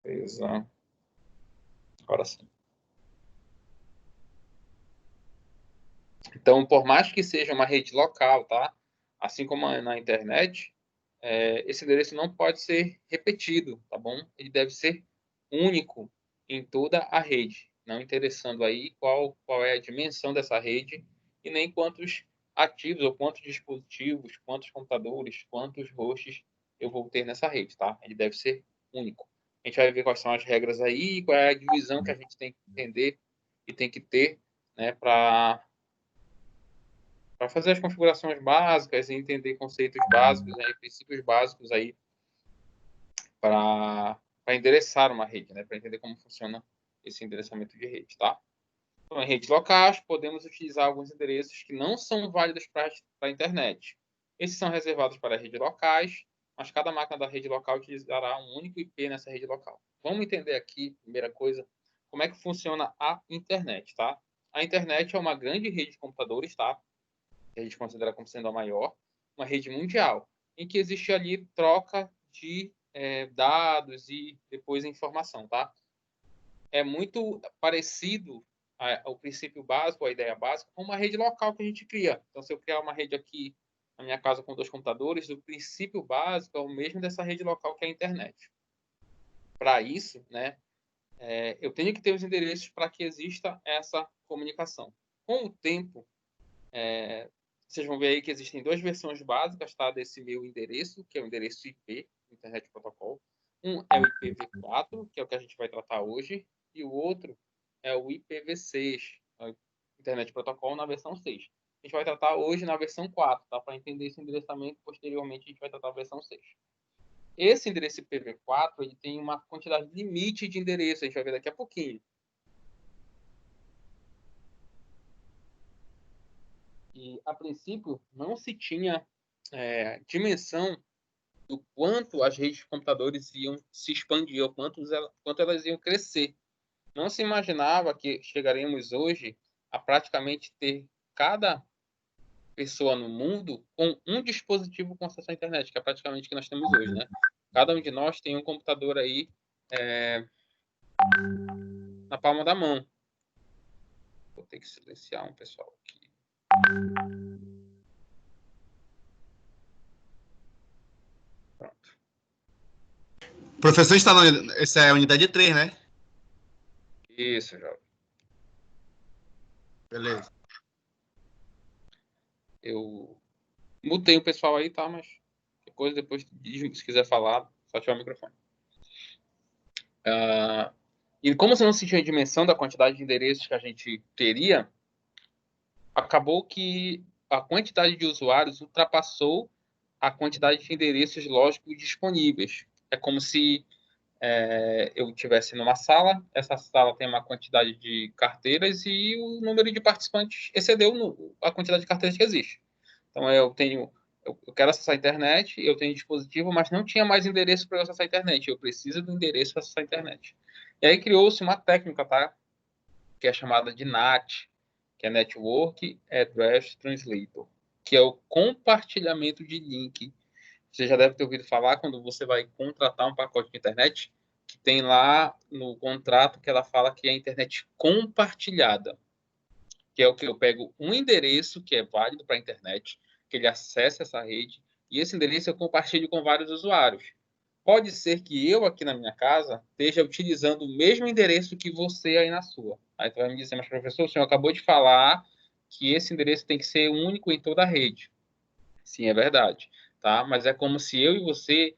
Beleza. Agora sim. Então, por mais que seja uma rede local, tá? Assim como na internet, esse endereço não pode ser repetido, tá bom? Ele deve ser único em toda a rede, não interessando aí qual é a dimensão dessa rede e nem quantos ativos ou quantos dispositivos, quantos computadores, quantos hosts eu vou ter nessa rede, tá? Ele deve ser único. A gente vai ver quais são as regras aí, qual é a divisão que a gente tem que entender e tem que ter, né, para fazer as configurações básicas e entender conceitos básicos, né, princípios básicos aí para endereçar uma rede, né, para entender como funciona esse endereçamento de rede, tá? Então, em redes locais, podemos utilizar alguns endereços que não são válidos para a internet. Esses são reservados para redes locais, mas cada máquina da rede local utilizará um único IP nessa rede local. Vamos entender aqui, primeira coisa, como é que funciona a internet, tá? A internet é uma grande rede de computadores, tá? Que a gente considera como sendo a maior, uma rede mundial, em que existe ali troca de dados e depois informação, tá? É muito parecido ao princípio básico, a ideia básica, com uma rede local que a gente cria. Então, se eu criar uma rede aqui na minha casa com 2 computadores, o princípio básico é o mesmo dessa rede local que é a internet. Para isso, né, eu tenho que ter os endereços para que exista essa comunicação. Com o tempo, vocês vão ver aí que existem 2 versões básicas, tá, desse meu endereço, que é o endereço IP, Internet Protocol. Um é o IPv4, que é o que a gente vai tratar hoje, e o outro é o IPv6, o Internet Protocol na versão 6. A gente vai tratar hoje na versão 4, tá? Para entender esse endereçamento, posteriormente a gente vai tratar a versão 6. Esse endereço IPv4, ele tem uma quantidade limite de endereços, a gente vai ver daqui a pouquinho. E, a princípio, não se tinha dimensão do quanto as redes de computadores iam se expandir, ou quanto elas iam crescer. Não se imaginava que chegaremos hoje a praticamente ter cada pessoa no mundo com um dispositivo com acesso à internet, que é praticamente o que nós temos hoje, né? Cada um de nós tem um computador aí na palma da mão. Vou ter que silenciar um pessoal aqui. Pronto. Professor está na essa é a unidade 3, né? Isso, jovem. Beleza. Eu mutei o pessoal aí, tá? Mas depois, se quiser falar, só ativar o microfone. E como você não sentiu a dimensão da quantidade de endereços que a gente teria, acabou que a quantidade de usuários ultrapassou a quantidade de endereços lógicos disponíveis. É como se eu estivesse numa sala, essa sala tem uma quantidade de carteiras e o número de participantes excedeu a quantidade de carteiras que existe. Então, eu quero acessar a internet, eu tenho dispositivo, mas não tinha mais endereço para acessar a internet. Eu preciso do endereço para acessar a internet. E aí criou-se uma técnica, tá? Que é chamada de NAT, que é Network Address Translator, que é o compartilhamento de link. Você já deve ter ouvido falar quando você vai contratar um pacote de internet, que tem lá no contrato que ela fala que é a internet compartilhada, que é o que eu pego um endereço que é válido para a internet, que ele acessa essa rede, e esse endereço eu compartilho com vários usuários. Pode ser que eu aqui na minha casa esteja utilizando o mesmo endereço que você aí na sua. Aí tu vai me dizer, mas professor, o senhor acabou de falar que esse endereço tem que ser único em toda a rede. Sim, é verdade, tá? Mas é como se eu e você,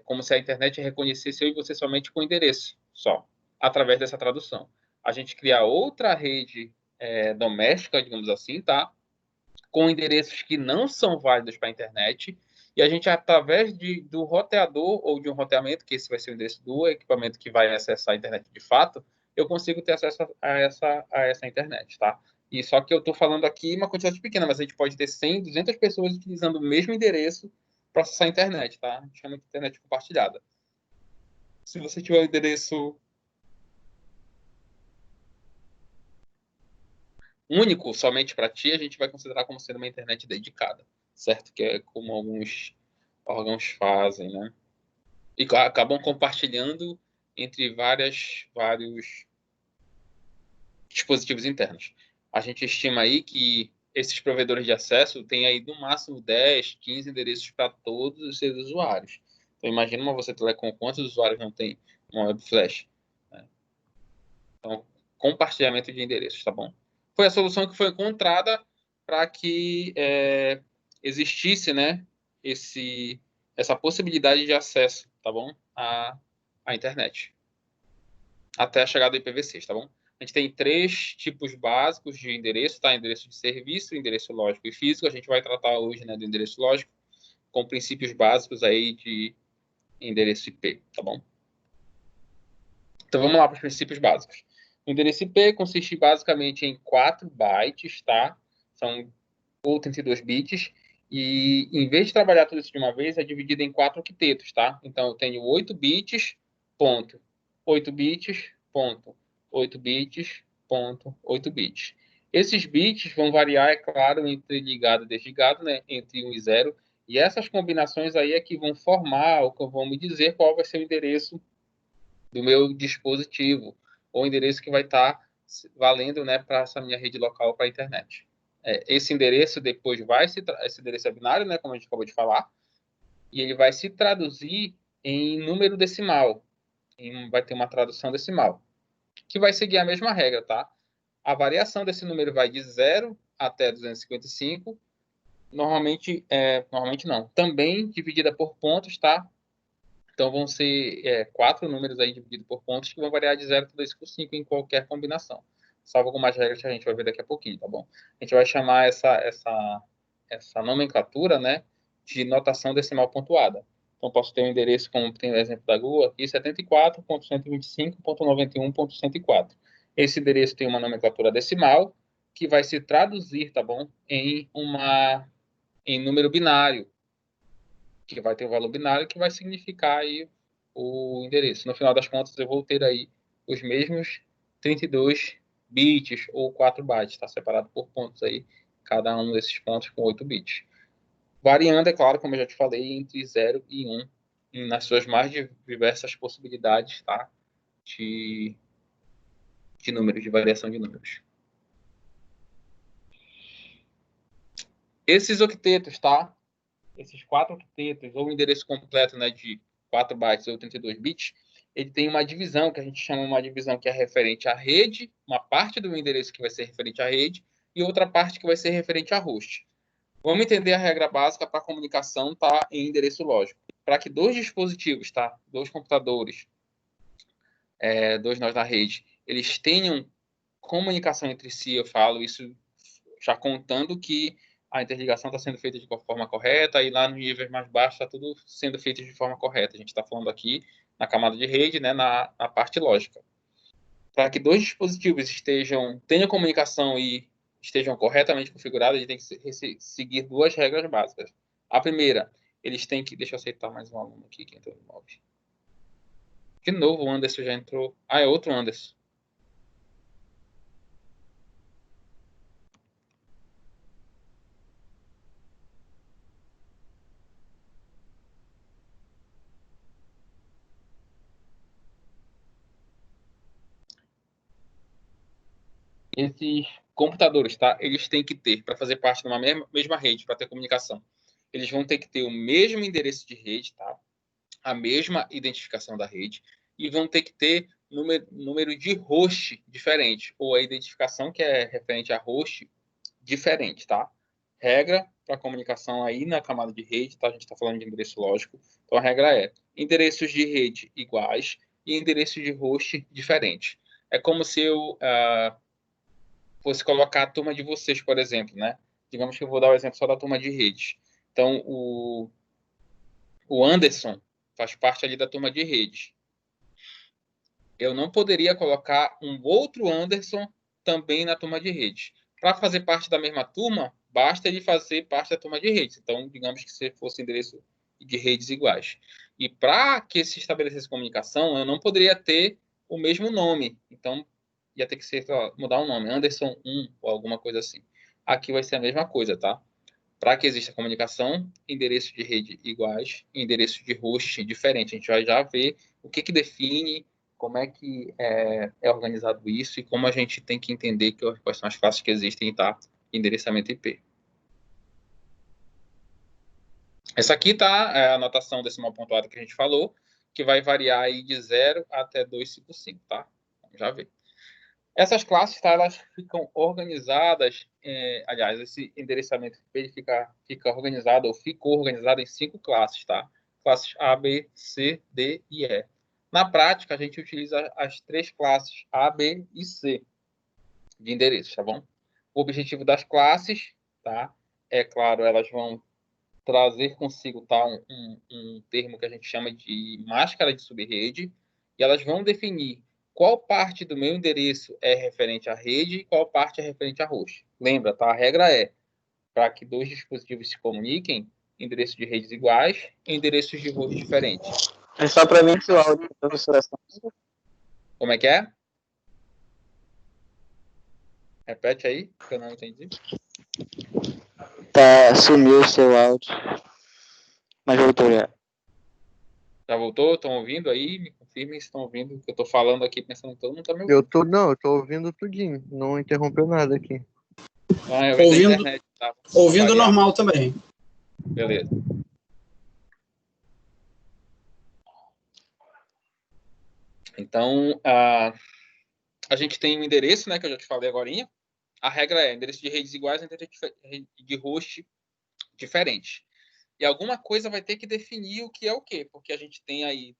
como se a internet reconhecesse eu e você somente com o endereço, só, através dessa tradução. A gente criar outra rede doméstica, digamos assim, tá? Com endereços que não são válidos para a internet, e a gente, através do roteador ou de um roteamento, que esse vai ser o endereço do equipamento que vai acessar a internet de fato, eu consigo ter acesso a essa internet, tá? E só que eu estou falando aqui uma quantidade pequena, mas a gente pode ter 100, 200 pessoas utilizando o mesmo endereço para acessar a internet, tá? A gente chama de internet compartilhada. Se você tiver o endereço único somente para ti, a gente vai considerar como sendo uma internet dedicada, certo? Que é como alguns órgãos fazem, né? e acabam compartilhando entre vários dispositivos internos. A gente estima aí que esses provedores de acesso têm aí no máximo 10, 15 endereços para todos os seus usuários. Então imagina uma Você Telecom, quantos usuários não tem uma web flash, né? Então, compartilhamento de endereços, tá bom? Foi a solução que foi encontrada para que existisse, né, essa possibilidade de acesso, tá bom? À internet. Até a chegada do IPv6, tá bom? A gente tem 3 tipos básicos de endereço, tá? Endereço de serviço, endereço lógico e físico. A gente vai tratar hoje, né, do endereço lógico, com princípios básicos aí de endereço IP, tá bom? Então vamos lá para os princípios básicos. O endereço IP consiste basicamente em 4 bytes, tá? São ou 32 bits. E em vez de trabalhar tudo isso de uma vez, é dividido em 4 octetos, tá? Então eu tenho 8 bits, ponto, 8 bits, ponto, 8 bits, ponto, 8 bits. Esses bits vão variar, é claro, entre ligado e desligado, né? Entre 1 e 0. E essas combinações aí é que vão formar, ou que vão me dizer qual vai ser o endereço do meu dispositivo, ou o endereço que vai estar valendo, né, para essa minha rede local para a internet. Esse endereço depois esse endereço é binário, né, como a gente acabou de falar, e ele vai se traduzir em número decimal, vai ter uma tradução decimal, que vai seguir a mesma regra, tá? A variação desse número vai de 0 até 255, normalmente não, também dividida por pontos, tá? Então vão ser 4 números aí divididos por pontos que vão variar de 0 a 255 em qualquer combinação. Salvo algumas regras que a gente vai ver daqui a pouquinho, tá bom? A gente vai chamar essa nomenclatura, né, de notação decimal pontuada. Então posso ter um endereço, como tem o exemplo da Google aqui, 74.125.91.104. Esse endereço tem uma nomenclatura decimal que vai se traduzir, tá bom, em número binário, que vai ter o valor binário, que vai significar aí o endereço. No final das contas, eu vou ter aí os mesmos 32 bits ou 4 bytes, tá? Separado por pontos aí, cada um desses pontos com 8 bits. Variando, é claro, como eu já te falei, entre 0 e 1, nas suas mais diversas possibilidades, tá? De números, de variação de números. Esses octetos, tá? Esses 4 octetos, ou o endereço completo, né, de 4 bytes ou 32 bits, ele tem uma divisão, que a gente chama uma divisão que é referente à rede, uma parte do endereço que vai ser referente à rede, e outra parte que vai ser referente a host. Vamos entender a regra básica para a comunicação, tá, em endereço lógico. Para que dois dispositivos, tá, dois computadores, dois nós da rede, eles tenham comunicação entre si, eu falo isso já contando que a interligação está sendo feita de forma correta, e lá no nível mais baixo está tudo sendo feito de forma correta. A gente está falando aqui na camada de rede, né, na parte lógica. Para que dois dispositivos tenham comunicação e estejam corretamente configurados, a gente tem que seguir 2 regras básicas. A primeira, eles têm que... Deixa eu aceitar mais um aluno aqui que entrou no móvel. De novo, o Anderson já entrou. É outro Anderson. Esses computadores, tá? Eles têm que ter, para fazer parte de uma mesma rede, para ter comunicação, eles vão ter que ter o mesmo endereço de rede, tá? A mesma identificação da rede, e vão ter que ter número de host diferente, ou a identificação que é referente a host diferente, tá? Regra para comunicação aí na camada de rede, tá? A gente está falando de endereço lógico. Então a regra é endereços de rede iguais e endereços de host diferentes. É como se eu fosse colocar a turma de vocês, por exemplo, né? Digamos que eu vou dar o exemplo só da turma de redes. Então, o Anderson faz parte ali da turma de redes. Eu não poderia colocar um outro Anderson também na turma de redes. Para fazer parte da mesma turma, basta ele fazer parte da turma de redes. Então, digamos que se fosse endereço de redes iguais. E para que se estabelecesse comunicação, eu não poderia ter o mesmo nome. Então, ia ter que ser, mudar o nome, Anderson 1 ou alguma coisa assim. Aqui vai ser a mesma coisa, tá? Para que exista comunicação, endereços de rede iguais e endereços de host diferentes. A gente vai já ver o que define, como é que é organizado isso e como a gente tem que entender quais são as classes que existem, tá? Endereçamento IP. Essa aqui tá a notação decimal pontuada que a gente falou, que vai variar aí de 0 até 255, tá? Vamos já ver. Essas classes, tá, elas ficam organizadas, aliás, esse endereçamento IP fica organizado, ou ficou organizado em 5 classes, tá? Classes A, B, C, D e E. Na prática, a gente utiliza as 3 classes A, B e C de endereços, tá bom? O objetivo das classes, tá? É claro, elas vão trazer consigo, tá, um termo que a gente chama de máscara de subrede, e elas vão definir qual parte do meu endereço é referente à rede e qual parte é referente à host. Lembra, tá? A regra é, para que 2 dispositivos se comuniquem, endereços de redes iguais e endereços de host diferentes. É só para mim que o áudio da professora. Como é que é? Repete aí, que eu não entendi. Tá, sumiu o seu áudio. Mas voltou já. Já voltou? Estão ouvindo aí? Me confirmem se estão ouvindo o que eu estou falando aqui, pensando que todo mundo está me ouvindo. Eu tô ouvindo tudinho. Não interrompeu nada aqui. Ah, eu ouvindo, da internet, tá? Ouvindo normal também. Beleza. Então, a gente tem um endereço, né, que eu já te falei agorinha. A regra é endereço de redes iguais e endereço de host diferente. E alguma coisa vai ter que definir o que é o quê, porque a gente tem aí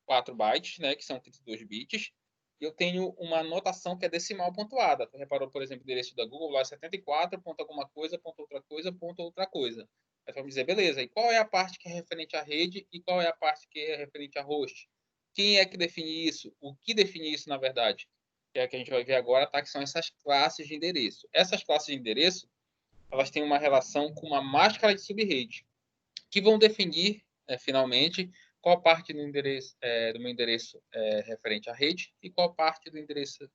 4 bytes, né, que são 32 bits, e eu tenho uma notação que é decimal pontuada. Tu reparou, por exemplo, o endereço da Google lá é 74, ponto alguma coisa, ponto outra coisa, ponto outra coisa. Aí vamos dizer, beleza, e qual é a parte que é referente à rede e qual é a parte que é referente à host? Quem é que define isso? O que define isso, na verdade? Que é a que a gente vai ver agora, tá? Que são essas classes de endereço. Essas classes de endereço, elas têm uma relação com uma máscara de subrede, que vão definir, finalmente, qual parte do meu endereço é referente à rede e qual parte do endereço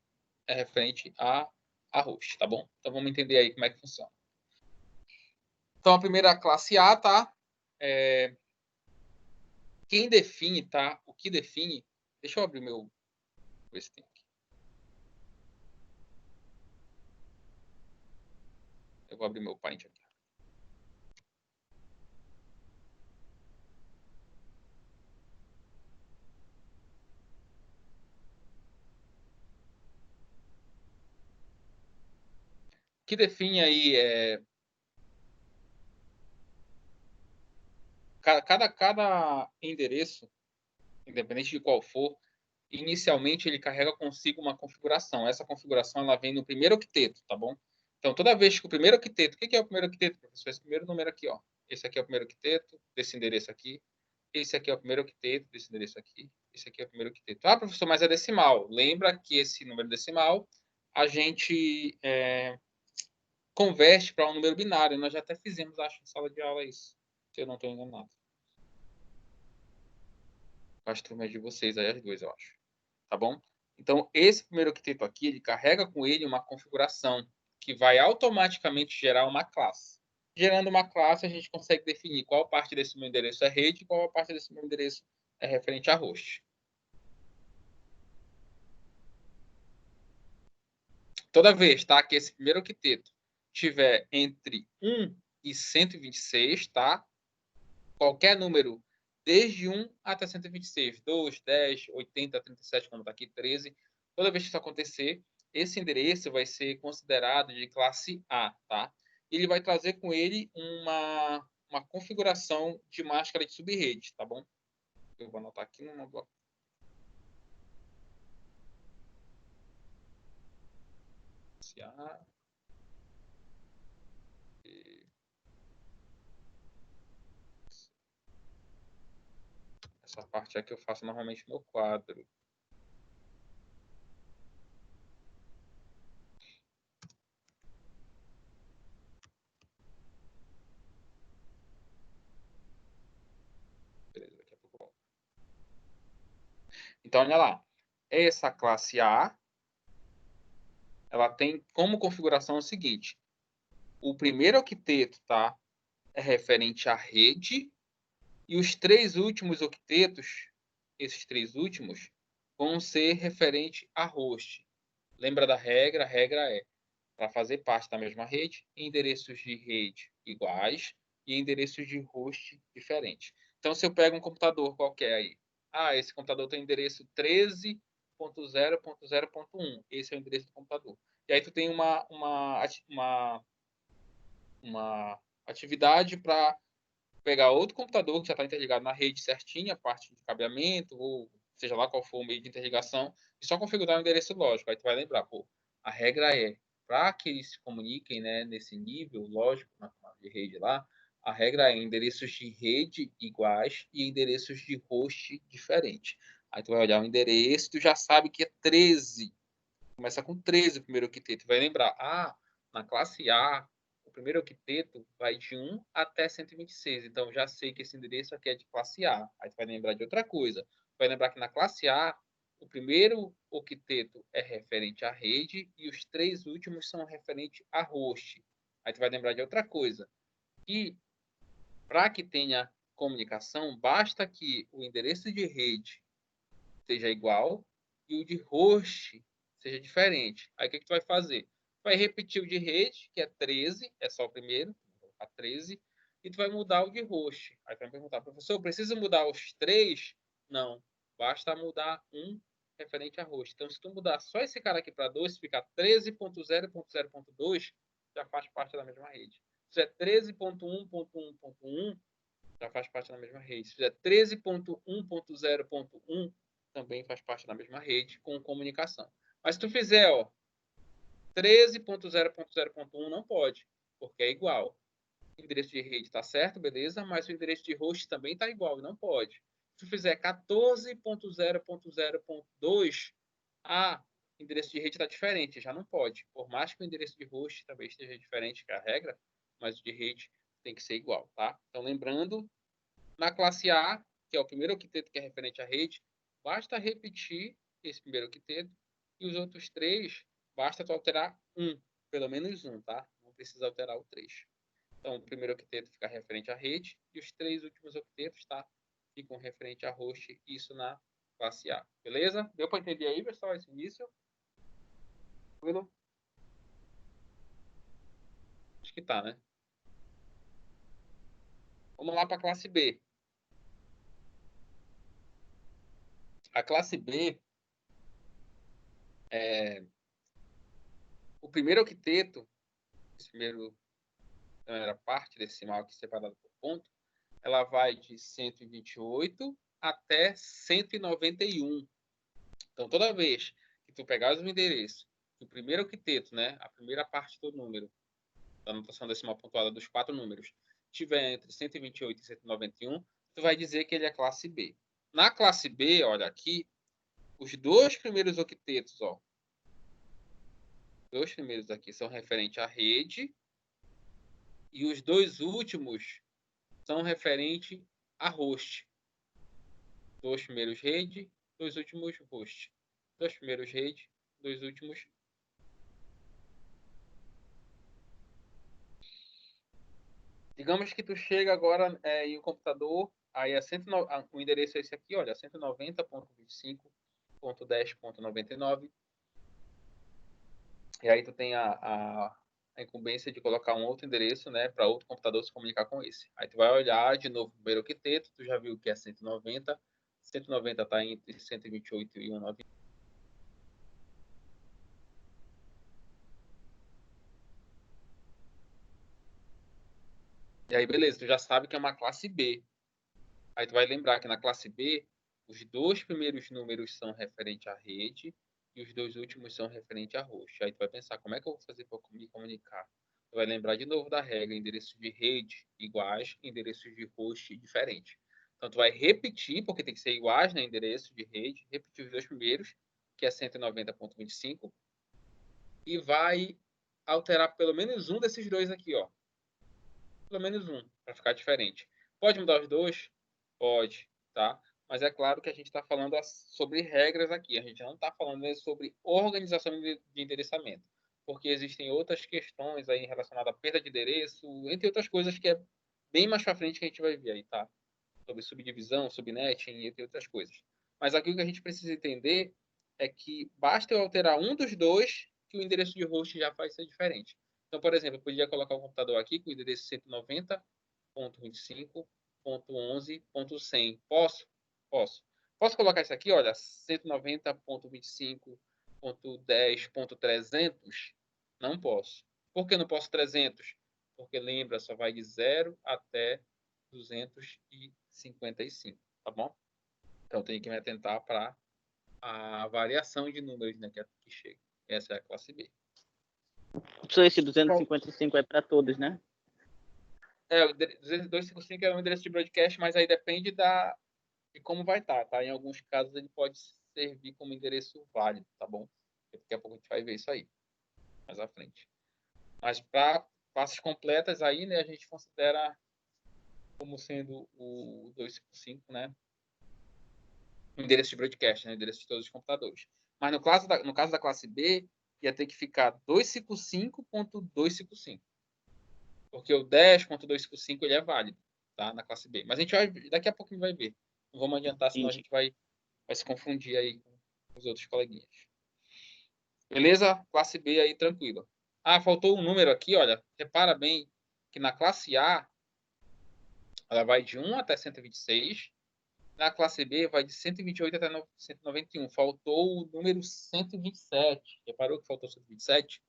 é referente a host, tá bom? Então vamos entender aí como é que funciona. Então a primeira classe A, tá? Quem define, tá? O que define? Deixa eu abrir meu. Ver se tem aqui. Eu vou abrir meu Paint aqui. O que define aí cada endereço, independente de qual for, inicialmente ele carrega consigo uma configuração. Essa configuração ela vem no primeiro octeto, tá bom? Então, toda vez que o primeiro octeto... O que é o primeiro octeto, professor? Esse primeiro número aqui, ó. Esse aqui é o primeiro octeto desse endereço aqui. Esse aqui é o primeiro octeto desse endereço aqui. Esse aqui é o primeiro octeto. Ah, professor, mas é decimal. Lembra que esse número decimal a gente converte para um número binário. Nós já até fizemos, acho, em sala de aula isso. Se eu não estou enganado. As turmas de vocês aí, as duas, eu acho. Tá bom? Então, esse primeiro octeto aqui, ele carrega com ele uma configuração que vai automaticamente gerar uma classe. Gerando uma classe, a gente consegue definir qual parte desse meu endereço é rede e qual parte desse meu endereço é referente a host. Toda vez, tá, que esse primeiro octeto tiver entre 1 e 126, tá? Qualquer número desde 1 até 126, 2, 10, 80, 37, como está aqui, 13. Toda vez que isso acontecer, esse endereço vai ser considerado de classe A, tá? E ele vai trazer com ele uma configuração de máscara de subrede, tá bom? Eu vou anotar aqui no bloco. A. Essa parte aqui eu faço normalmente no quadro. Beleza, daqui a pouco eu volto. Então, olha lá. Essa classe A, ela tem como configuração o seguinte. O primeiro octeto, tá? é referente à rede, e os 3 últimos octetos, esses 3 últimos, vão ser referente a host. Lembra da regra? A regra é para fazer parte da mesma rede, endereços de rede iguais e endereços de host diferentes. Então, se eu pego um computador qualquer aí, esse computador tem endereço 13.0.0.1, esse é o endereço do computador. E aí tu tem uma atividade para pegar outro computador que já está interligado na rede certinha, a parte de cabeamento, ou seja lá qual for o meio de interligação, e só configurar o endereço lógico. Aí tu vai lembrar, a regra é, para que eles se comuniquem, né, nesse nível lógico, na de rede lá, a regra é endereços de rede iguais e endereços de host diferentes. Aí tu vai olhar o endereço, tu já sabe que é 13. Começa com 13 o primeiro octeto. Tu vai lembrar, na classe A, o primeiro octeto vai de 1 até 126. Então, já sei que esse endereço aqui é de classe A. Aí tu vai lembrar de outra coisa. Tu vai lembrar que na classe A, o primeiro octeto é referente à rede e os 3 últimos são referentes a host. Aí tu vai lembrar de outra coisa. E para que tenha comunicação, basta que o endereço de rede seja igual e o de host seja diferente. Aí o que tu vai fazer? Vai repetir o de rede, que é 13, é só o primeiro, a 13, e tu vai mudar o de host. Aí tu vai perguntar, professor, precisa mudar os 3? Não, basta mudar um referente a host. Então, se tu mudar só esse cara aqui para 2, ficar 13.0.0.2, já faz parte da mesma rede. Se é 13.1.1.1, já faz parte da mesma rede. Se fizer 13.1.0.1, também faz parte da mesma rede com comunicação. Mas se tu fizer 13.0.0.1, não pode, porque é igual. O endereço de rede está certo, beleza, mas o endereço de host também está igual, não pode. Se tu fizer 14.0.0.2, o endereço de rede está diferente, já não pode. Por mais que o endereço de host também esteja diferente, que é a regra, mas o de rede tem que ser igual, tá? Então, lembrando, na classe A, que é o primeiro octeto que é referente à rede, basta repetir esse primeiro octeto e os outros 3, basta tu alterar pelo menos um, tá? Não precisa alterar o 3. Então, o primeiro octeto fica referente à rede e os 3 últimos octetos, tá? Ficam referente a host, isso na classe A. Beleza? Deu para entender aí, pessoal, esse início? Tranquilo? Acho que tá, né? Vamos lá para a classe B. A classe B o primeiro octeto, esse primeira parte decimal aqui separada por ponto, ela vai de 128 até 191. Então, toda vez que tu pegares o endereço, o primeiro octeto, né, a primeira parte do número, da notação decimal pontuada dos 4 números, tiver entre 128 e 191, tu vai dizer que ele é classe B. Na classe B, olha aqui, os 2 primeiros octetos, os 2 primeiros aqui são referentes à rede e os 2 últimos são referentes a host. 2 primeiros rede, 2 últimos host. 2 primeiros rede, 2 últimos. Digamos que tu chega agora em um computador, aí o endereço é esse aqui, olha, 190.25.10.99. E aí tu tem a incumbência de colocar um outro endereço, né, para outro computador se comunicar com esse. Aí tu vai olhar de novo o primeiro octeto, tu já viu que é 190. 190 está entre 128 e 190. E aí, beleza, tu já sabe que é uma classe B. Aí tu vai lembrar que na classe B, os 2 primeiros números são referentes à rede e os 2 últimos são referentes a host. Aí tu vai pensar, como é que eu vou fazer para me comunicar? Tu vai lembrar de novo da regra, endereços de rede iguais, endereços de host diferentes. Então, tu vai repetir, porque tem que ser iguais, né, endereço de rede, repetir os 2 primeiros, que é 190.25, e vai alterar pelo menos um desses dois aqui, pelo menos um, para ficar diferente. Pode mudar os dois? Pode, tá? Mas é claro que a gente está falando sobre regras aqui. A gente não está falando sobre organização de endereçamento. Porque existem outras questões aí relacionadas à perda de endereço, entre outras coisas que é bem mais para frente que a gente vai ver aí, tá? Sobre subdivisão, subnetting e entre outras coisas. Mas aqui o que a gente precisa entender é que basta eu alterar um dos dois que o endereço de host já faz ser diferente. Então, por exemplo, eu podia colocar o computador aqui com o endereço 190.25.11.100. Posso? Posso. Posso colocar isso aqui, olha, 190.25.10.300? Não posso. Por que não posso 300? Porque lembra, só vai de 0 até 255, tá bom? Então tem que me atentar para a variação de números, né, que chega. Essa é a classe B. Só esse 255 é para todos, né? O 255 é um endereço de broadcast, mas aí depende de como vai estar, tá? Em alguns casos ele pode servir como endereço válido, tá bom? Daqui a pouco a gente vai ver isso aí, mais à frente. Mas para classes completas aí, né, a gente considera como sendo o 255, né? O endereço de broadcast, né? O endereço de todos os computadores. Mas no caso da classe B, ia ter que ficar 255.255. Porque o 10.255 ele é válido, tá? Na classe B. Mas a gente vai, daqui a pouco a gente vai ver. Não vamos adiantar, senão a gente vai se confundir aí com os outros coleguinhas. Beleza? Classe B aí, tranquilo. Ah, faltou um número aqui, olha. Repara bem que na classe A, ela vai de 1 até 126. Na classe B, vai de 128 até 191. Faltou o número 127. Reparou que faltou 127?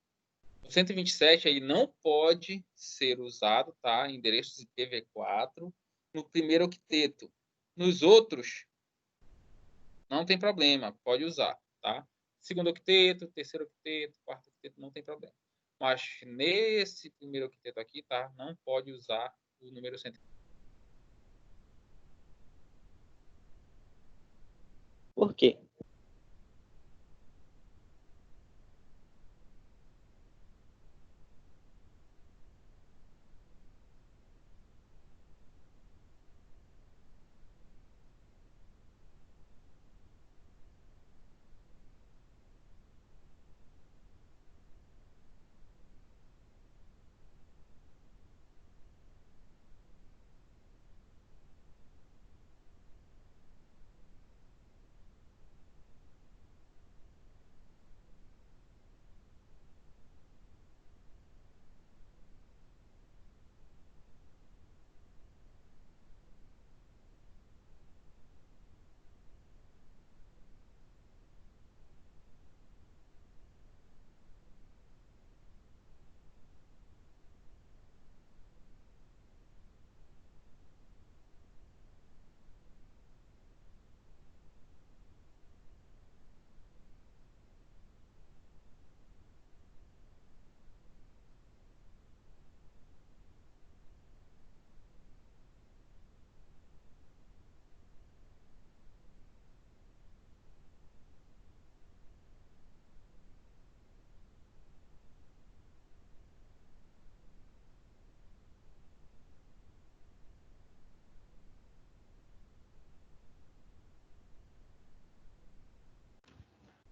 O 127 aí não pode ser usado, tá? Endereços IPv4 no primeiro octeto. Nos outros, não tem problema, pode usar, tá? Segundo octeto, terceiro octeto, quarto octeto, não tem problema. Mas nesse primeiro octeto aqui, tá? Não pode usar o número 127. Por quê?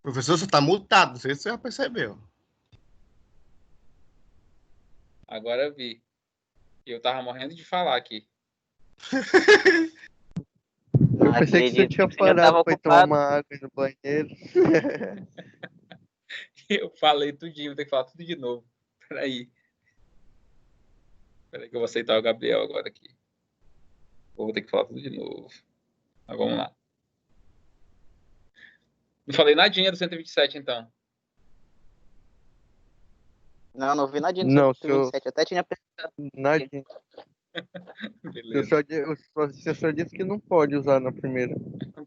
Professor, você está multado, não sei se você já percebeu. Agora eu vi. Eu tava morrendo de falar aqui. Eu pensei que você tinha parado pra ir tomar uma água no banheiro. Eu falei tudinho, vou ter que falar tudo de novo. Peraí. Peraí que eu vou aceitar o Gabriel agora aqui. Vou ter que falar tudo de novo. Mas vamos lá. Não falei nadinha do 127, então. Não vi nadinha do Não, 127. Até tinha pensado. Nadinha. Beleza. Você só disse que não pode usar na primeira.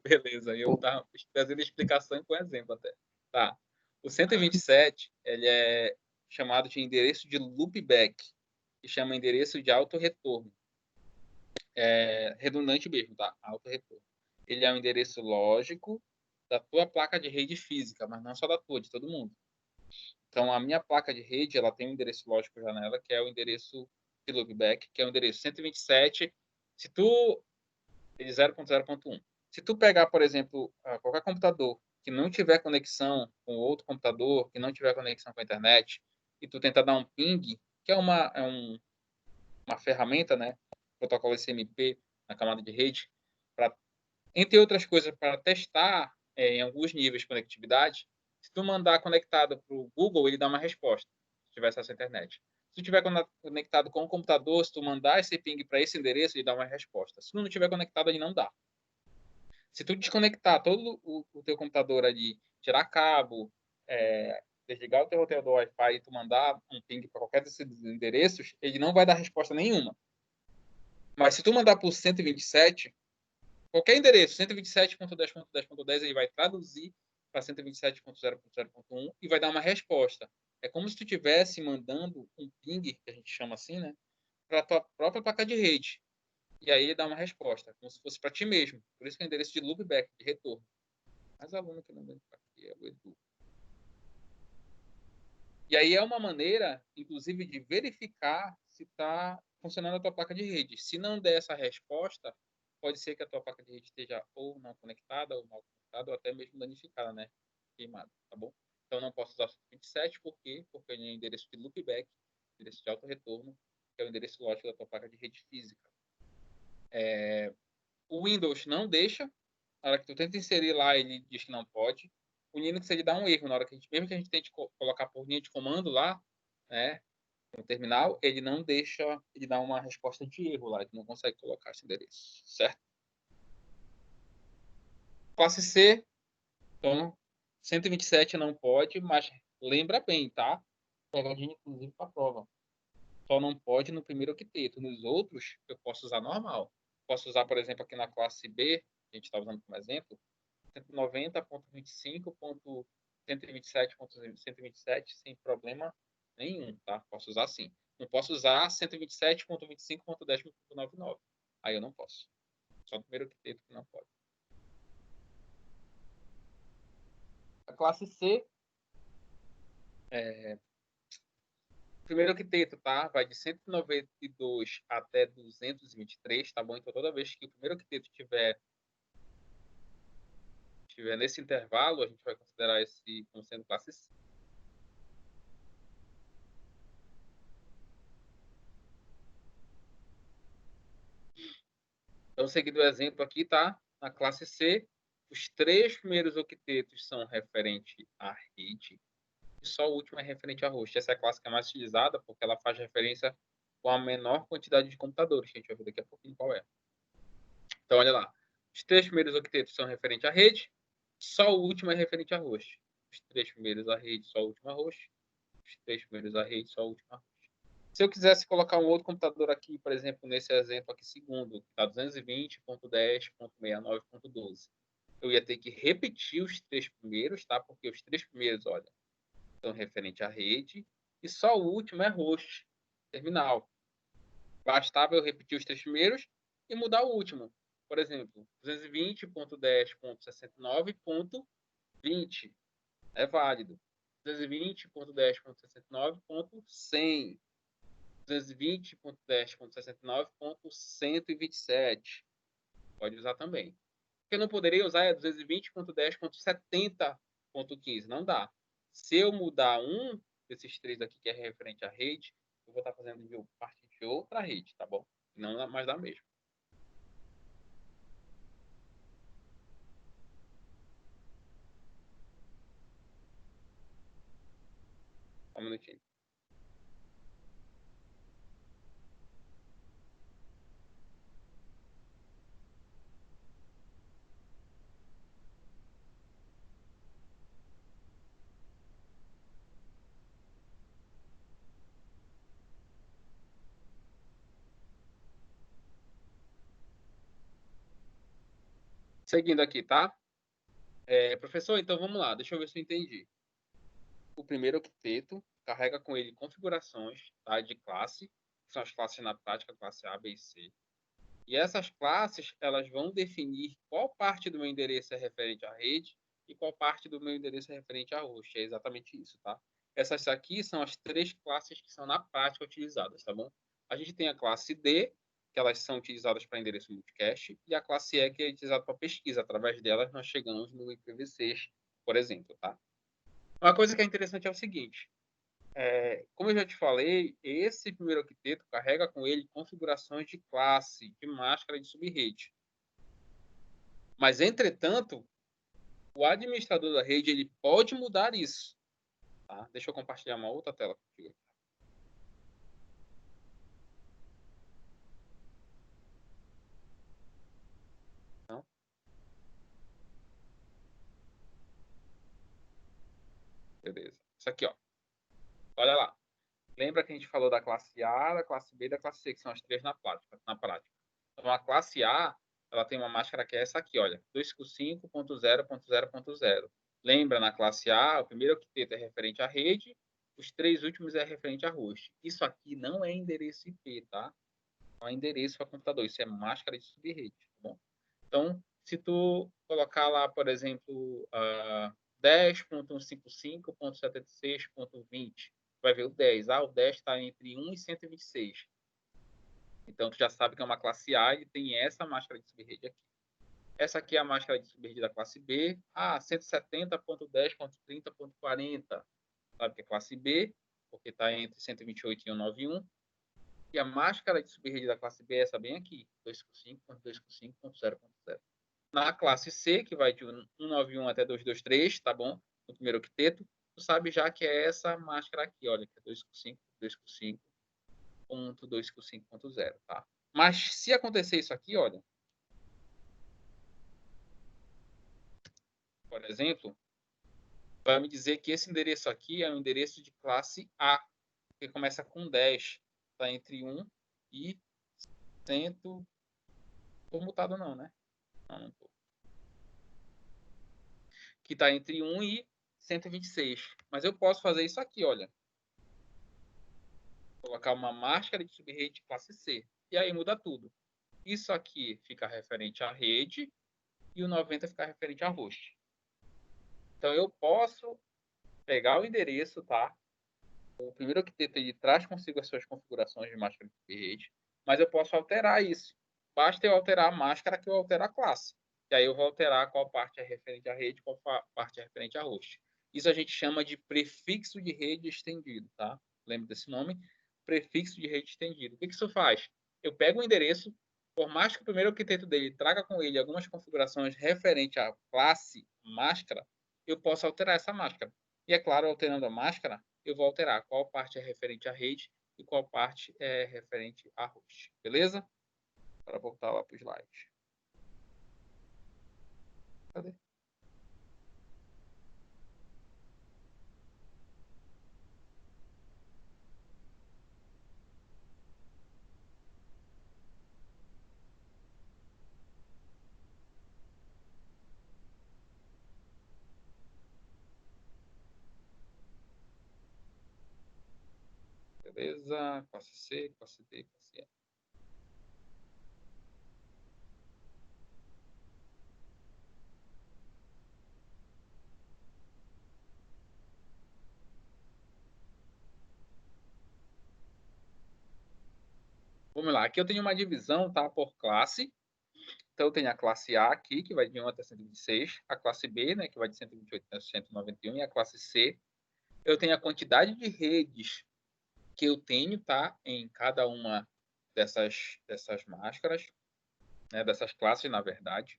Beleza. Eu tava trazendo explicação com exemplo até. Tá. O 127, ele é chamado de endereço de loopback, que chama endereço de autorretorno. É redundante mesmo, tá? Autorretorno. Ele é um endereço lógico da tua placa de rede física, mas não só da tua, de todo mundo. Então, a minha placa de rede, ela tem um endereço lógico já nela, que é o endereço de loopback, que é o endereço 127, se tu, de 0.0.1. Se tu pegar, por exemplo, qualquer computador que não tiver conexão com outro computador, que não tiver conexão com a internet, e tu tentar dar um ping, que é uma ferramenta, né, protocolo SMP na camada de rede, entre outras coisas, para testar em alguns níveis de conectividade. Se tu mandar conectado para o Google, ele dá uma resposta, se tiver acesso à internet. Se tu tiver conectado com o computador, se tu mandar esse ping para esse endereço, ele dá uma resposta. Se tu não tiver conectado, ele não dá. Se tu desconectar todo o teu computador ali, tirar cabo, desligar o teu roteador Wi-Fi e tu mandar um ping para qualquer desses endereços, ele não vai dar resposta nenhuma. Mas se tu mandar por 127, qualquer endereço, 127.10.10.10, ele vai traduzir para 127.0.0.1 e vai dar uma resposta. É como se tu estivesse mandando um ping, que a gente chama assim, né, para a tua própria placa de rede. E aí ele dá uma resposta, como se fosse para ti mesmo. Por isso que é o endereço de loopback, de retorno. Mais aluno que não vem aqui é o Edu. E aí é uma maneira, inclusive, de verificar se está funcionando a tua placa de rede. Se não der essa resposta, pode ser que a tua placa de rede esteja ou não conectada, ou mal conectada, ou até mesmo danificada, né? Queimada, tá bom? Então não posso usar o 27, por quê? Porque ele é o endereço de loopback, endereço de auto-retorno, que é o endereço lógico da tua placa de rede física. O Windows não deixa, na hora que tu tenta inserir lá, ele diz que não pode. O Linux, ele dá um erro, na hora que mesmo que a gente tente colocar por linha de comando lá, né, no terminal, ele não deixa, ele dá uma resposta de erro lá, ele não consegue colocar esse endereço, certo? Classe C, então, 127 não pode, mas lembra bem, tá? Pegadinha, inclusive, para a prova. Só não pode no primeiro octeto. Nos outros, eu posso usar normal. Posso usar, por exemplo, aqui na classe B, a gente está usando como exemplo, 190.25.127.127 sem problema nenhum, tá? Posso usar sim. Não posso usar 127.25.10.99. Aí eu não posso. Só o primeiro octeto que não pode. A classe C, primeiro octeto, tá? Vai de 192 até 223, tá bom? Então toda vez que o primeiro octeto estiver nesse intervalo, a gente vai considerar esse como sendo classe C. Então, seguindo o exemplo aqui, tá? Na classe C, os 3 primeiros octetos são referentes à rede e só o último é referente a host. Essa é a classe que é mais utilizada porque ela faz referência com a menor quantidade de computadores, que a gente vai ver daqui a pouquinho qual é. Então, olha lá. Os 3 primeiros octetos são referentes à rede, só o último é referente a host. Os 3 primeiros à rede, só o último a host. Os 3 primeiros à rede, só o último a host. Se eu quisesse colocar um outro computador aqui, por exemplo, nesse exemplo aqui segundo, que está 220.10.69.12, eu ia ter que repetir os 3 primeiros, tá? Porque os 3 primeiros, olha, são referentes à rede e só o último é host, terminal. Bastava eu repetir os 3 primeiros e mudar o último. Por exemplo, 220.10.69.20 é válido. 220.10.69.100. 220.10.69.127. Pode usar também. O que eu não poderia usar é 220.10.70.15. Não dá. Se eu mudar um desses 3 aqui, que é referente à rede, eu vou estar fazendo de parte de outra rede, tá bom? Não mais da mesma. Só um minutinho. Seguindo aqui, tá? Professor, então vamos lá. Deixa eu ver se eu entendi. O primeiro octeto carrega com ele configurações, tá, de classe, que são as classes na prática, classe A, B e C. E essas classes, elas vão definir qual parte do meu endereço é referente à rede e qual parte do meu endereço é referente à host. É exatamente isso, tá? Essas aqui são as 3 classes que são na prática utilizadas, tá bom? A gente tem a classe D, que elas são utilizadas para endereço multicast, e a classe E, que é utilizada para pesquisa. Através delas, nós chegamos no IPv6, por exemplo, tá? Uma coisa que é interessante é o seguinte. Como eu já te falei, esse primeiro octeto carrega com ele configurações de classe, de máscara e de subrede. Mas, entretanto, o administrador da rede ele pode mudar isso. Tá? Deixa eu compartilhar uma outra tela contigo. Não? Beleza. Isso aqui, ó. Olha lá. Lembra que a gente falou da classe A, da classe B e da classe C, que são as três na prática. Então, a classe A, ela tem uma máscara que é essa aqui, olha, 255.0.0.0. Lembra, na classe A, o primeiro octeto é referente à rede, os três últimos é referente a host. Isso aqui não é endereço IP, tá? Não é endereço para computador, isso é máscara de subrede, tá bom? Então, se tu colocar lá, por exemplo, 10.155.76.20, vai ver o 10. O 10 está entre 1 e 126. Então, tu já sabe que é uma classe A e tem essa máscara de subrede aqui. Essa aqui é a máscara de subrede da classe B. 170.10.30.40. Sabe que é classe B, porque está entre 128 e 191. E a máscara de subrede da classe B é essa bem aqui, 255.255.0.0. Na classe C, que vai de 191 até 223, tá bom? No primeiro octeto, tu sabe já que é essa máscara aqui, olha, que é 255.255.0, tá? Mas se acontecer isso aqui, olha, por exemplo, vai me dizer que esse endereço aqui é um endereço de classe A, que começa com 10, tá entre 1 e 100. Tô mutado não, né? Não tô. Que está entre 1 e 126. Mas eu posso fazer isso aqui, olha. Colocar uma máscara de subrede classe C. E aí muda tudo. Isso aqui fica referente à rede e o 90 fica referente a host. Então eu posso pegar o endereço, tá? O primeiro octeto ele traz consigo as suas configurações de máscara de subrede, mas eu posso alterar isso. Basta eu alterar a máscara que eu altero a classe. E aí eu vou alterar qual parte é referente à rede, qual parte é referente a host. Isso a gente chama de prefixo de rede estendido, tá? Lembra desse nome? Prefixo de rede estendido. O que isso faz? Eu pego o endereço, por mais que o primeiro octeto dele traga com ele algumas configurações referente à classe máscara, eu posso alterar essa máscara. E é claro, alterando a máscara, eu vou alterar qual parte é referente à rede e qual parte é referente a host. Beleza? Para voltar lá para o slide. Cadê? Beleza? Classe C, classe D, classe E. Vamos lá, aqui eu tenho uma divisão, tá, por classe. Então eu tenho a classe A aqui, que vai de 1 até 126, a classe B, né, que vai de 128 até 191, e a classe C. Eu tenho a quantidade de redes que eu tenho, tá, em cada uma dessas máscaras, né, dessas classes, na verdade.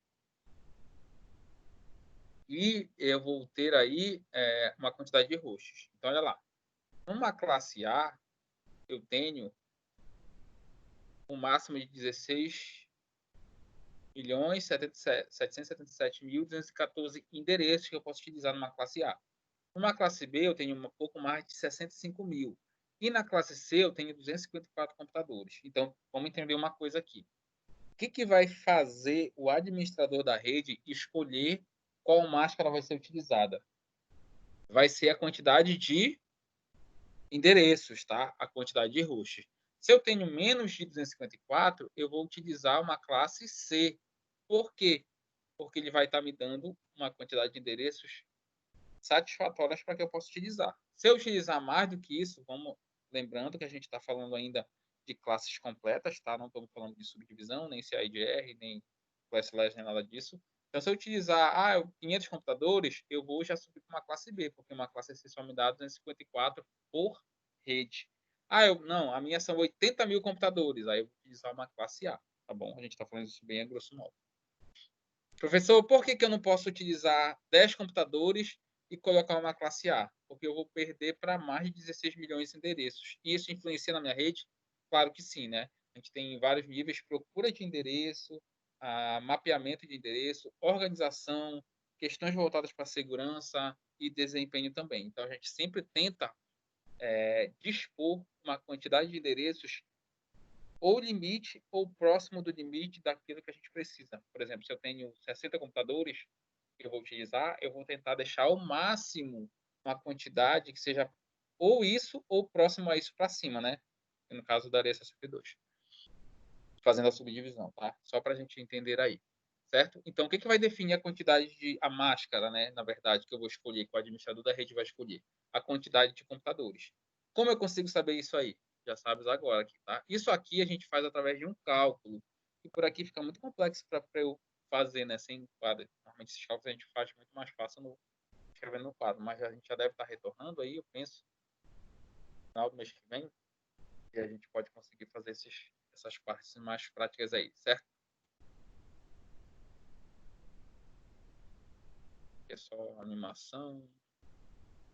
E eu vou ter aí uma quantidade de hosts. Então, olha lá. Numa classe A, eu tenho um máximo de 16.777.214 endereços que eu posso utilizar numa classe A. Numa classe B, eu tenho um pouco mais de 65 mil. E na classe C, eu tenho 254 computadores. Então, vamos entender uma coisa aqui. O que vai fazer o administrador da rede escolher qual máscara vai ser utilizada? Vai ser a quantidade de endereços, tá? A quantidade de hosts. Se eu tenho menos de 254, eu vou utilizar uma classe C. Por quê? Porque ele vai estar me dando uma quantidade de endereços satisfatórias para que eu possa utilizar. Se eu utilizar mais do que isso, vamos lembrando que a gente está falando ainda de classes completas, tá? Não estamos falando de subdivisão, nem CIDR, nem classless, nem nada disso. Então, se eu utilizar 500 computadores, eu vou já subir para uma classe B, porque uma classe C só me dá 254 por rede. Não, a minha são 80 mil computadores, aí eu vou utilizar uma classe A, tá bom? A gente está falando isso bem a grosso modo. Professor, por que eu não posso utilizar 10 computadores e colocar uma classe A? Porque eu vou perder para mais de 16 milhões de endereços. E isso influencia na minha rede? Claro que sim, né? A gente tem vários níveis: procura de endereço, mapeamento de endereço, organização, questões voltadas para segurança e desempenho também. Então, a gente sempre tenta dispor uma quantidade de endereços ou limite ou próximo do limite daquilo que a gente precisa. Por exemplo, se eu tenho 60 computadores que eu vou utilizar, eu vou tentar deixar ao máximo uma quantidade que seja ou isso ou próximo a isso para cima, né? No caso, daria 62. Fazendo a subdivisão, tá? Só para a gente entender aí, certo? Então, o que vai definir a quantidade a máscara, né? Na verdade, que eu vou escolher, que o administrador da rede vai escolher? A quantidade de computadores. Como eu consigo saber isso aí? Já sabes agora aqui, tá? Isso aqui a gente faz através de um cálculo. E por aqui fica muito complexo para eu fazer, né? Sem quadro. Normalmente esses cálculos a gente faz muito mais fácil escrevendo no quadro. Mas a gente já deve estar retornando aí, eu penso, no final do mês que vem. E a gente pode conseguir fazer essas partes mais práticas aí, certo? É só animação.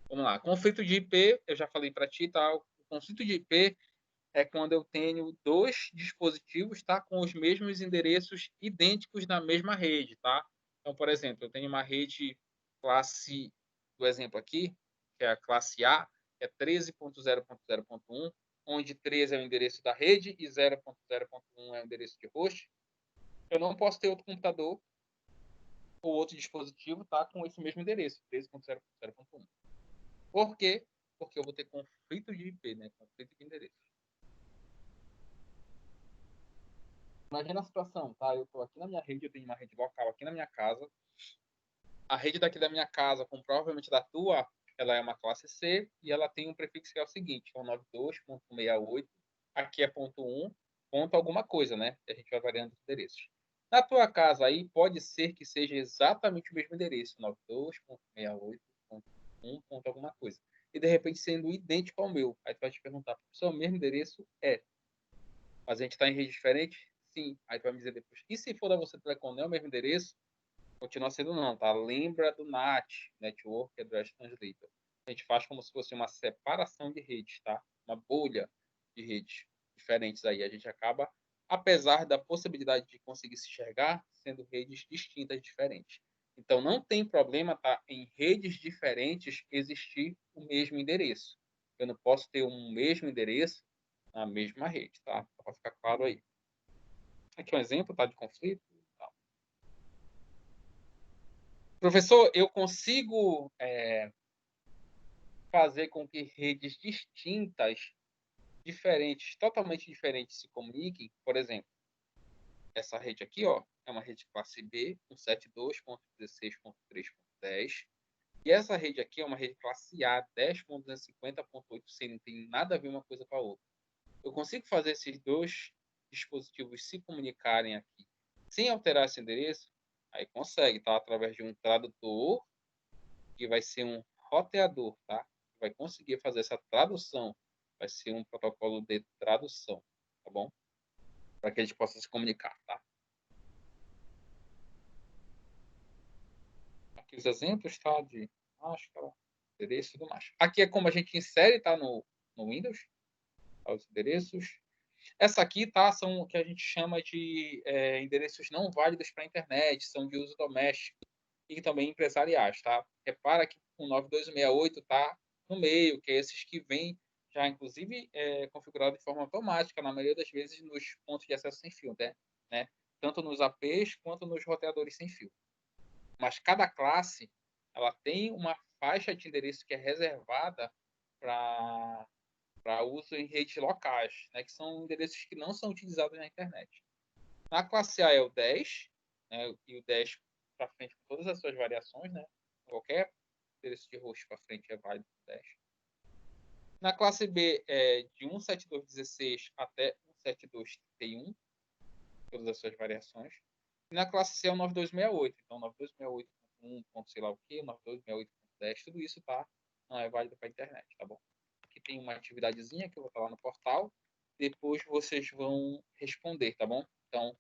Vamos lá. Conflito de IP, eu já falei para ti, tá? O conflito de IP é quando eu tenho dois dispositivos, tá, com os mesmos endereços idênticos na mesma rede, tá? Então, por exemplo, eu tenho uma rede classe, do exemplo aqui, que é a classe A, que é 13.0.0.1, onde 13 é o endereço da rede e 0.0.1 é o endereço de host. Eu não posso ter outro computador ou outro dispositivo, tá, com esse mesmo endereço, 13.0.0.1. Por quê? Porque eu vou ter conflito de IP, né? Conflito de endereço. Imagina a situação, tá? Eu estou aqui na minha rede, eu tenho uma rede local aqui na minha casa. A rede daqui da minha casa, como provavelmente da tua, ela é uma classe C e ela tem um prefixo que é o seguinte, é o 92.168. Aqui é ponto 1, ponto alguma coisa, né? E a gente vai variando os endereços. Na tua casa aí, pode ser que seja exatamente o mesmo endereço, 92.168.1, ponto alguma coisa. E de repente sendo idêntico ao meu. Aí tu vai te perguntar, professor, o mesmo endereço? É. Mas a gente está em rede diferente? Sim. Aí tu vai me dizer depois. E se for da você Telecom, não é o mesmo endereço? Continua sendo não, tá? Lembra do NAT, Network Address Translator. A gente faz como se fosse uma separação de redes, tá? Uma bolha de redes diferentes aí. A gente acaba, apesar da possibilidade de conseguir se enxergar, sendo redes distintas, diferentes. Então, não tem problema, tá? Em redes diferentes existir o mesmo endereço. Eu não posso ter um mesmo endereço na mesma rede, tá? Para ficar claro aí. Aqui um exemplo, tá? De conflito. Tá. Professor, eu consigo fazer com que redes distintas, diferentes, totalmente diferentes, se comuniquem? Por exemplo, essa rede aqui, ó, é uma rede classe B, 172.16.3.10. E essa rede aqui é uma rede classe A, 10.250.8, sem não tem nada a ver uma coisa com a outra. Eu consigo fazer esses dois dispositivos se comunicarem aqui sem alterar esse endereço? Aí consegue, tá? Através de um tradutor, que vai ser um roteador, tá? Vai conseguir fazer essa tradução. Vai ser um protocolo de tradução, tá bom? Para que eles possam se comunicar, tá? Aqui os exemplos, tá? De máscara, endereço e tudo mais. Aqui é como a gente insere, tá? No Windows, tá? Os endereços. Essa aqui, tá? São o que a gente chama de endereços não válidos para a internet, são de uso doméstico e também empresariais, tá? Repara que o 9268 tá no meio, que é esses que vêm já, inclusive, configurado de forma automática, na maioria das vezes, nos pontos de acesso sem fio, né? Tanto nos APs quanto nos roteadores sem fio. Mas cada classe, ela tem uma faixa de endereço que é reservada para uso em redes locais, né? Que são endereços que não são utilizados na internet. Na classe A é o 10, né? E o 10 para frente com todas as suas variações, né? Qualquer endereço de host para frente é válido para 10. Na classe B é de 172.16 até 172.31, todas as suas variações. E na classe C é o 9268. Então, 9268.1, sei lá o que, 9268.10, tudo isso tá, não é válido para a internet, tá bom? Aqui tem uma atividadezinha que eu vou estar lá no portal. Depois vocês vão responder, tá bom? Então,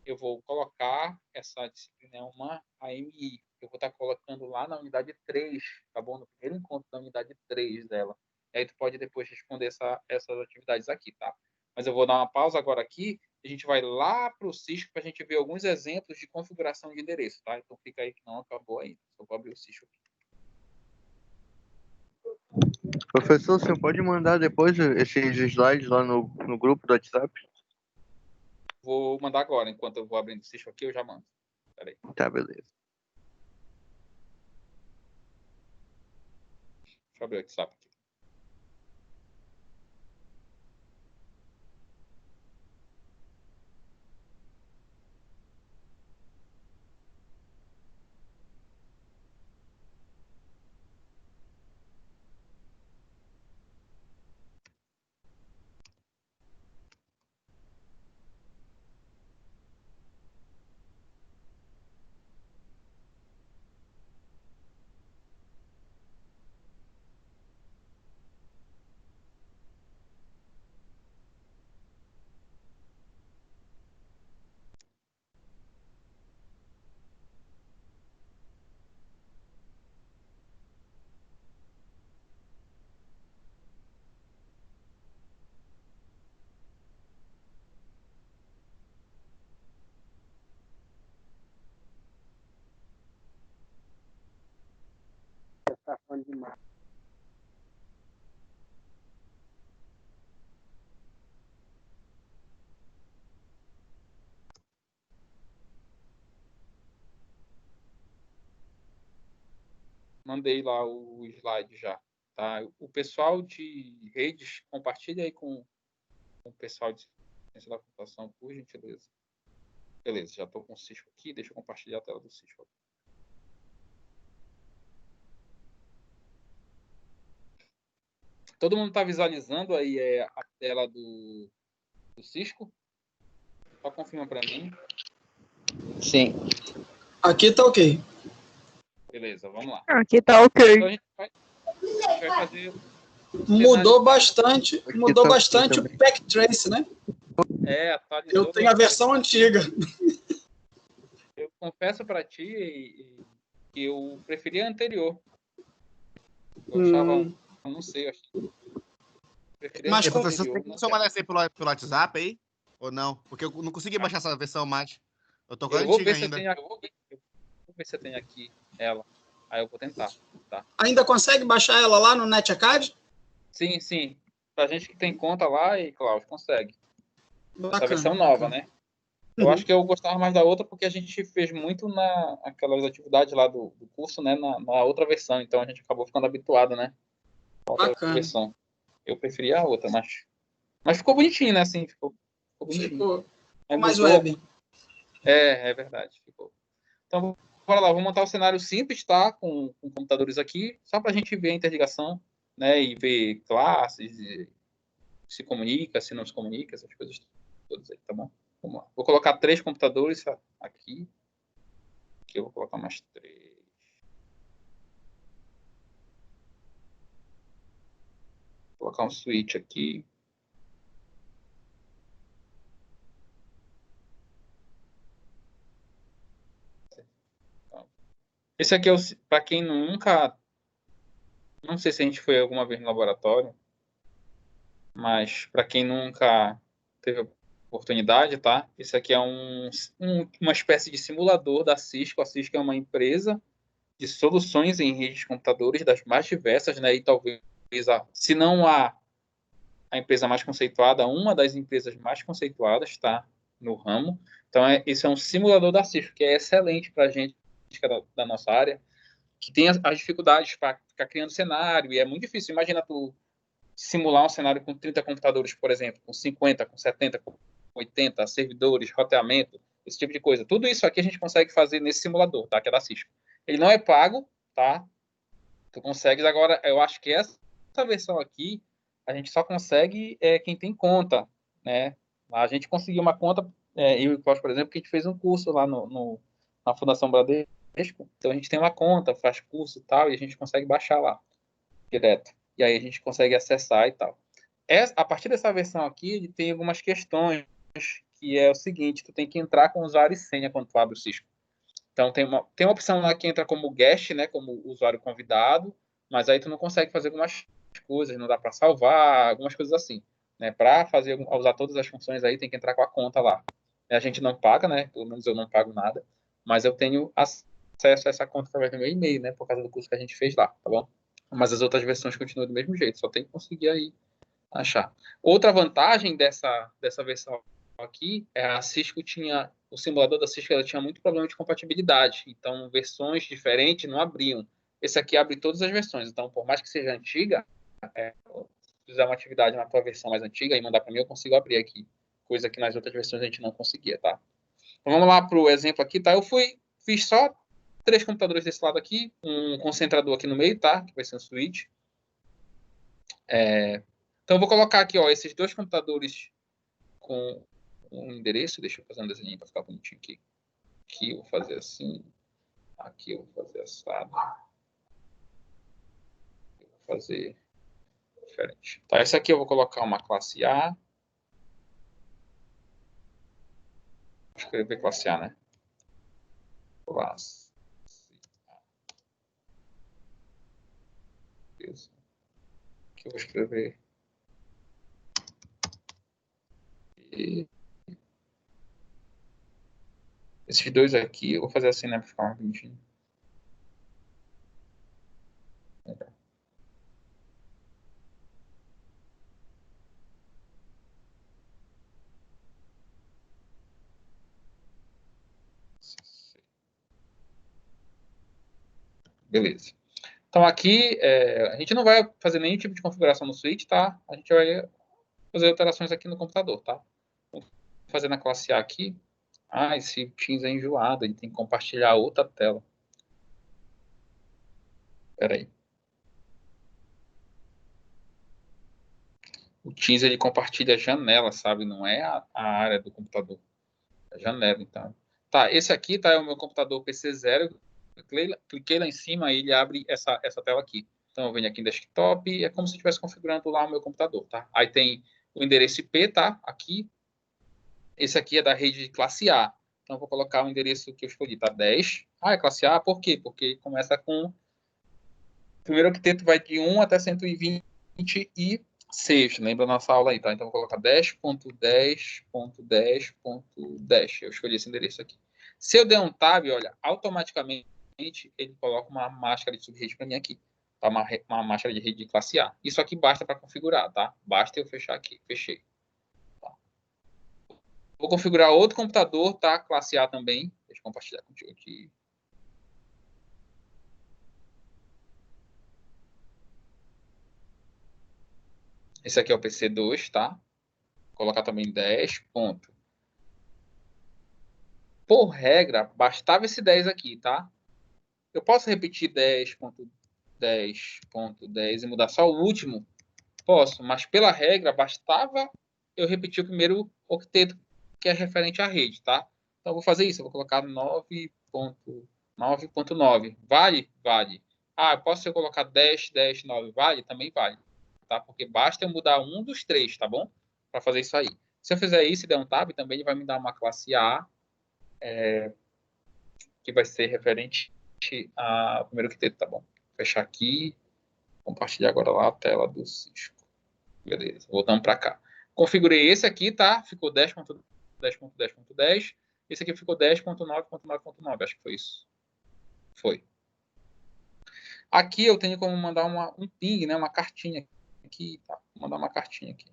eu vou colocar essa disciplina, é uma AMI. Eu vou estar colocando lá na unidade 3, tá bom? No primeiro encontro da unidade 3 dela. E aí tu pode depois responder essas atividades aqui, tá? Mas eu vou dar uma pausa agora aqui. A gente vai lá para o Cisco para a gente ver alguns exemplos de configuração de endereço, tá? Então fica aí que não acabou aí. Eu vou abrir o Cisco aqui. Professor, você pode mandar depois esses slides lá no grupo do WhatsApp? Vou mandar agora. Enquanto eu vou abrindo o Cisco aqui, eu já mando. Peraí. Tá, beleza. Deixa eu abrir o WhatsApp aqui. Mandei lá o slide já, tá? O pessoal de redes, compartilha aí com o pessoal de ciência da computação, por gentileza. Beleza, já estou com o Cisco aqui. Deixa eu compartilhar a tela do Cisco. Todo mundo está visualizando aí a tela do Cisco? Só confirma para mim. Sim. Aqui tá ok. Beleza, vamos lá. Aqui tá ok. Então a gente vai fazer... Mudou bastante o também. Backtrace, né? Atualizou. Eu tenho a versão antiga. Eu confesso para ti que eu preferia a anterior. Eu achava, eu não sei, eu achei. Mas Professor, tem como mandar isso aí pelo WhatsApp aí? Ou não? Porque eu não consegui baixar essa versão mais. Eu tô com a Eu vou antiga ver ainda. eu vou ver se eu tenho aqui ela. Aí eu vou tentar, tá? ainda consegue baixar ela lá no NetAcad? Sim, sim. Pra gente que tem conta lá, e Cláudio, consegue. Bacana, Essa versão nova, bacana. né? Eu acho que eu gostava mais da outra porque a gente fez muito aquelas atividades lá do curso, né? Na outra versão. Então a gente acabou ficando habituado, né? A outra Bacana. versão. Eu preferia a outra, mas ficou bonitinho, né? Assim, ficou bonitinho. Ficou Aí mais mudou. web. É verdade. Ficou. Então, bora lá. Vou montar um cenário simples, tá? Com computadores aqui, só pra gente ver a interligação, né? E ver classes, se comunica, se não se comunica, essas coisas todas aí, tá bom? Vamos lá. Vou colocar 3 computadores aqui. Aqui eu vou colocar mais 3. Vou colocar um switch aqui. Esse aqui é para quem nunca... Não sei se a gente foi alguma vez no laboratório, mas para quem nunca teve oportunidade, tá? Esse aqui é uma espécie de simulador da Cisco. A Cisco é uma empresa de soluções em redes de computadores das mais diversas, né? E talvez, se não a empresa mais conceituada, uma das empresas mais conceituadas, tá? No ramo. Então, esse é um simulador da Cisco, que é excelente para a gente que é da nossa área, que tem as dificuldades para ficar criando cenário, e é muito difícil. Imagina tu simular um cenário com 30 computadores, por exemplo, com 50, com 70, com 80, servidores, roteamento, esse tipo de coisa. Tudo isso aqui a gente consegue fazer nesse simulador, tá? Que é da Cisco. Ele não é pago, tá? Tu consegues agora, eu acho que essa versão aqui, a gente só consegue quem tem conta, né? A gente conseguiu uma conta, eu e o Cláudio, por exemplo, que a gente fez um curso lá na Fundação Bradesco. Então a gente tem uma conta, faz curso e tal, e a gente consegue baixar lá direto. e aí a gente consegue acessar e tal. A partir dessa versão aqui, ele tem algumas questões, que é o seguinte, tu tem que entrar com usuário e senha quando tu abre o Cisco. Então, tem uma opção lá que entra como guest, né, como usuário convidado, mas aí tu não consegue fazer algumas coisas, não dá para salvar, algumas coisas assim. Né? Para usar todas as funções aí, tem que entrar com a conta lá. A gente não paga, né? Pelo menos eu não pago nada, mas eu tenho acesso a essa conta através do meu e-mail, né? Por causa do curso que a gente fez lá, tá bom? Mas as outras versões continuam do mesmo jeito, só tem que conseguir aí achar. Outra vantagem dessa versão aqui é a Cisco o simulador da Cisco ela tinha muito problema de compatibilidade, então versões diferentes não abriam. Esse aqui abre todas as versões, então por mais que seja antiga, se fizer uma atividade na tua versão mais antiga e mandar para mim, eu consigo abrir aqui, coisa que nas outras versões a gente não conseguia, tá? Então vamos lá para o exemplo aqui, tá? Fiz só 3 computadores desse lado aqui, um concentrador aqui no meio, tá? Que vai ser um switch. Então eu vou colocar aqui, ó, esses 2 computadores com um endereço. Deixa eu fazer um desenho para ficar bonitinho aqui. Aqui eu vou fazer assim. Aqui eu vou fazer assado. Eu vou fazer diferente. Tá, esse aqui eu vou colocar uma classe A. Vou escrever classe A, né? Classe A. Beleza. Aqui eu vou escrever. E esses 2 aqui, eu vou fazer assim, né? Para ficar mais bonitinho. Beleza. Então aqui, a gente não vai fazer nenhum tipo de configuração no switch, tá? A gente vai fazer alterações aqui no computador, tá? Vou fazer na classe A aqui. Esse Teams é enjoado, ele tem que compartilhar outra tela. Espera aí. O Teams, ele compartilha a janela, sabe? Não é a área do computador. É a janela, então. Tá, esse aqui tá, é o meu computador PC0. Cliquei lá em cima e ele abre essa tela aqui. Então, eu venho aqui em desktop, é como se eu estivesse configurando lá o meu computador, tá? Aí tem o endereço IP, tá? Aqui. Esse aqui é da rede classe A. Então, eu vou colocar o endereço que eu escolhi, tá? 10. É classe A, por quê? Porque começa com... O primeiro octeto vai de 1 até 126. Lembra a nossa aula aí, tá? Então, eu vou colocar 10.10.10.10. Eu escolhi esse endereço aqui. Se eu der um tab, olha, automaticamente ele coloca uma máscara de subrede para mim aqui. Tá? Uma máscara de rede de classe A. Isso aqui basta para configurar, tá? Basta eu fechar aqui. Fechei. Tá. Vou configurar outro computador, tá? Classe A também. Deixa eu compartilhar contigo aqui. Esse aqui é o PC2, tá? Vou colocar também 10 ponto. Por regra, bastava esse 10 aqui, tá? Eu posso repetir 10.10.10 e mudar só o último? Posso, mas pela regra, bastava eu repetir o primeiro octeto, que é referente à rede, tá? Então, eu vou fazer isso. Eu vou colocar 9.9. Vale? Vale. Eu posso colocar 10.10.9. Vale? Também vale. Tá? Porque basta eu mudar um dos 3, tá bom? Para fazer isso aí. Se eu fizer isso e der um tab, também ele vai me dar uma classe A, que vai ser referente ao primeiro octeto, tá bom? Vou fechar aqui. Compartilhar agora lá a tela do Cisco. Beleza, voltamos para cá. Configurei esse aqui, tá? Ficou 10.10.10.10. Esse aqui ficou 10.9.9.9. Acho que foi isso. Foi. Aqui eu tenho como mandar um ping, né? Uma cartinha aqui. Tá? Vou mandar uma cartinha aqui.